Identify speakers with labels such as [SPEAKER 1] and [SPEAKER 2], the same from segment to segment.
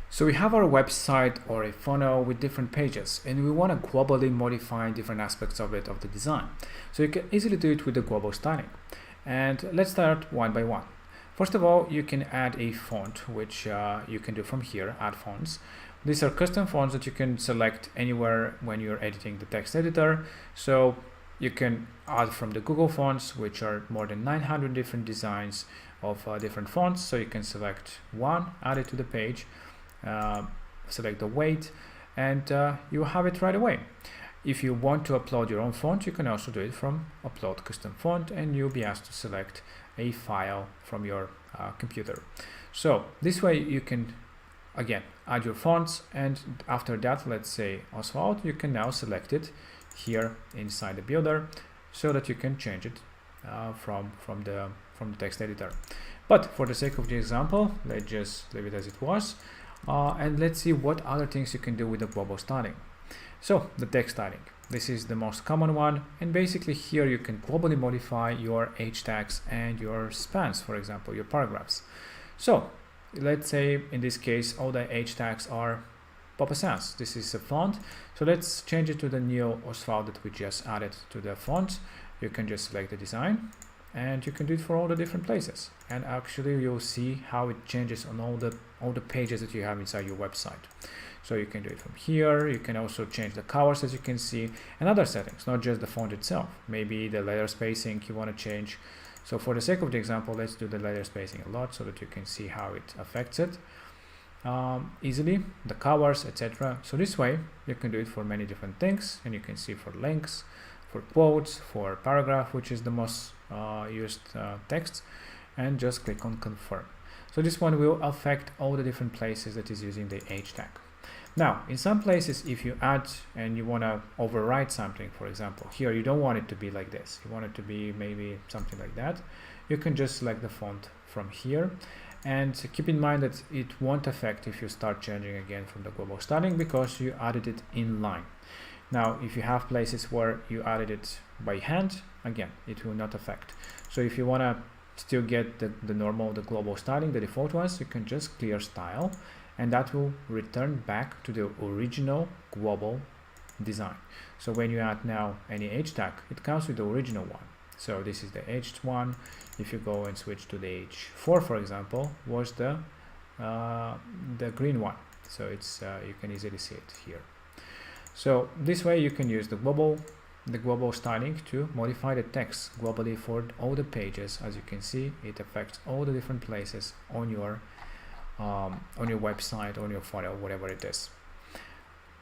[SPEAKER 1] So we have our website or a funnel with different pages, and we want to globally modify different aspects of it, of the design. So you can easily do it with the global styling. And let's start one by one. First of all, you can add a font, which you can do from here, add fonts. These are custom fonts that you can select anywhere when you're editing the text editor. So you can add from the Google Fonts, which are more than 900 different designs of different fonts. So you can select one, add it to the page, select the weight, and you have it right away. If you want to upload your own font, you can also do it from upload custom font, and you'll be asked to select a file from your computer. So this way you can again add your fonts, and after that, let's say Oswald, you can now select it here inside the builder so that you can change it from the text editor. But for the sake of the example, let's just leave it as it was, and let's see what other things you can do with the global styling. So the text styling, this is the most common one, and basically here you can globally modify your H tags and your spans, for example, your paragraphs. So let's say in this case all the H tags are Papa Sans. This is a font, so let's change it to the new Oswald that we just added to the font. You can just select the design, and you can do it for all the different places, and actually you'll see how it changes on all the pages that you have inside your website. So you can do it from here. You can also change the colors, as you can see, and other settings, not just the font itself. Maybe the letter spacing you want to change. So for the sake of the example, let's do the letter spacing a lot so that you can see how it affects it easily, the colors, etc. So this way you can do it for many different things, and you can see for links, for quotes, for paragraph, which is the most used text, and just click on confirm. So this one will affect all the different places that is using the H tag. Now, in some places, if you add and you want to overwrite something, for example, here you don't want it to be like this, you want it to be maybe something like that, you can just select the font from here, and keep in mind that it won't affect if you start changing again from the global styling, because you added it in line. Now, if you have places where you added it by hand, again, it will not affect. So if you want to still get the global styling, the default ones, you can just clear style, and that will return back to the original global design. So when you add now any H tag, it comes with the original one. So this is the H1. If you go and switch to the H4, for example, was the green one. So it's you can easily see it here. So this way you can use the global styling to modify the text globally for all the pages. As you can see, it affects all the different places on your website, on your funnel, whatever it is.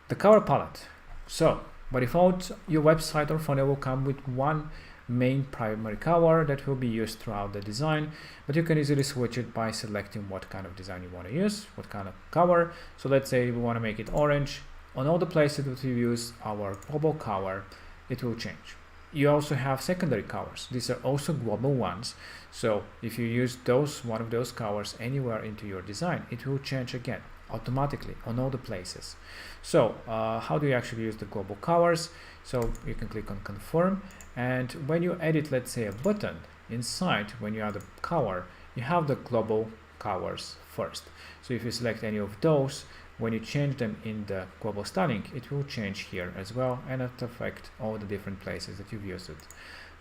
[SPEAKER 1] The color palette. So by default, your website or funnel will come with one main primary color that will be used throughout the design, but you can easily switch it by selecting what kind of design you want to use, what kind of color. So let's say we want to make it orange. On all the places that we use our global color, it will change. You also have secondary colors. These are also global ones. So if you use one of those colors anywhere into your design, it will change again automatically on all the places. So how do you actually use the global colors? So you can click on confirm, and when you edit, let's say, a button inside, when you add a color, you have the global colors first. So if you select any of those, when you change them in the global styling, it will change here as well, and it affect all the different places that you've used it.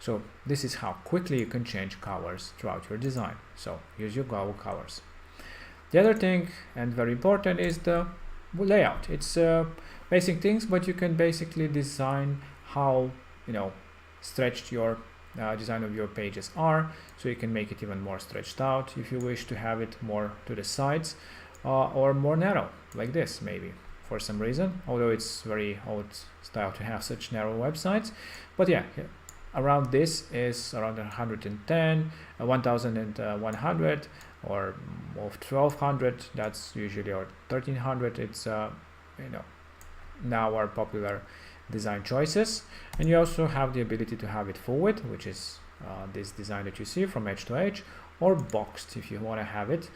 [SPEAKER 1] So this is how quickly you can change colors throughout your design. So use your global colors. The other thing, and very important, is the layout. It's basic things, but you can basically design how stretched your design of your pages are. So you can make it even more stretched out if you wish to have it more to the sides, or more narrow, like this maybe, for some reason, although it's very old style to have such narrow websites. But yeah, around this is around 110, 1100, or 1200, that's usually, or 1300. It's now our popular design choices. And you also have the ability to have it full width, which is this design that you see from edge to edge, or boxed if you want to have it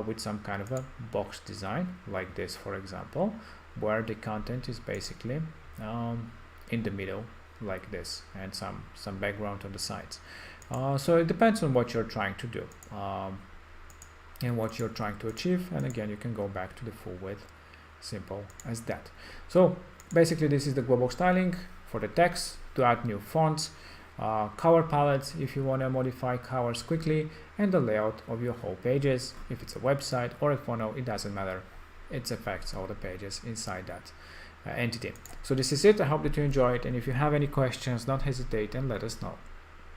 [SPEAKER 1] with some kind of a box design, like this, for example, where the content is basically in the middle, like this, and some background on the sides. So it depends on what you're trying to do. and what you're trying to achieve. And again, you can go back to the full width, simple as that. So basically this is the global styling for the text, to add new fonts, color palettes if you want to modify colors quickly, and the layout of your whole pages. If it's a website or a funnel, it doesn't matter, it affects all the pages inside that entity. So this is it. I hope that you enjoyed, and if you have any questions, don't hesitate and let us know.